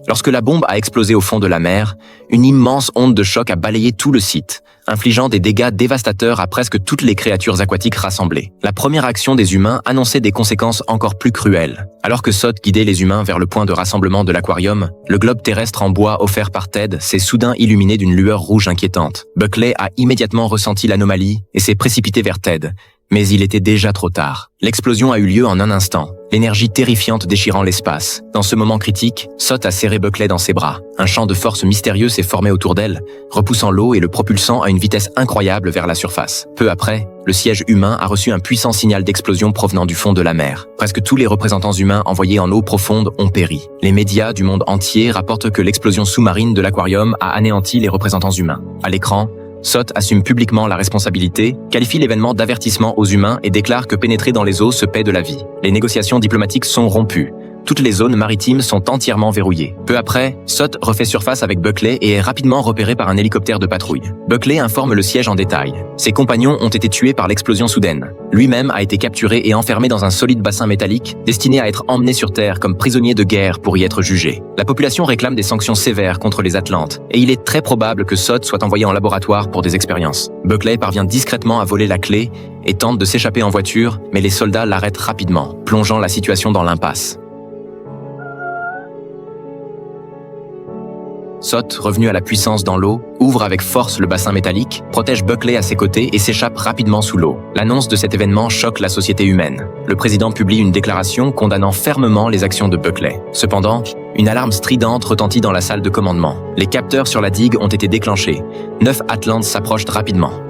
Lorsque la bombe a explosé au fond de la mer, une immense onde de choc a balayé tout le site, infligeant des dégâts dévastateurs à presque toutes les créatures aquatiques rassemblées. La première action des humains annonçait des conséquences encore plus cruelles. Alors que Sot guidait les humains vers le point de rassemblement de l'aquarium, le globe terrestre en bois offert par Ted s'est soudain illuminé d'une lueur rouge inquiétante. Buckley a immédiatement ressenti l'anomalie et s'est précipité vers Ted. Mais il était déjà trop tard. L'explosion a eu lieu en un instant, l'énergie terrifiante déchirant l'espace. Dans ce moment critique, Sot a serré Buckley dans ses bras. Un champ de force mystérieux s'est formé autour d'elle, repoussant l'eau et le propulsant à une vitesse incroyable vers la surface. Peu après, le siège humain a reçu un puissant signal d'explosion provenant du fond de la mer. Presque tous les représentants humains envoyés en eau profonde ont péri. Les médias du monde entier rapportent que l'explosion sous-marine de l'aquarium a anéanti les représentants humains. À l'écran, Sot assume publiquement la responsabilité, qualifie l'événement d'avertissement aux humains et déclare que pénétrer dans les eaux se paie de la vie. Les négociations diplomatiques sont rompues. Toutes les zones maritimes sont entièrement verrouillées. Peu après, Sot refait surface avec Buckley et est rapidement repéré par un hélicoptère de patrouille. Buckley informe le siège en détail. Ses compagnons ont été tués par l'explosion soudaine. Lui-même a été capturé et enfermé dans un solide bassin métallique, destiné à être emmené sur Terre comme prisonnier de guerre pour y être jugé. La population réclame des sanctions sévères contre les Atlantes, et il est très probable que Sot soit envoyé en laboratoire pour des expériences. Buckley parvient discrètement à voler la clé et tente de s'échapper en voiture, mais les soldats l'arrêtent rapidement, plongeant la situation dans l'impasse. Sot, revenu à la puissance dans l'eau, ouvre avec force le bassin métallique, protège Buckley à ses côtés et s'échappe rapidement sous l'eau. L'annonce de cet événement choque la société humaine. Le président publie une déclaration condamnant fermement les actions de Buckley. Cependant, une alarme stridente retentit dans la salle de commandement. Les capteurs sur la digue ont été déclenchés. 9 Atlantes s'approchent rapidement.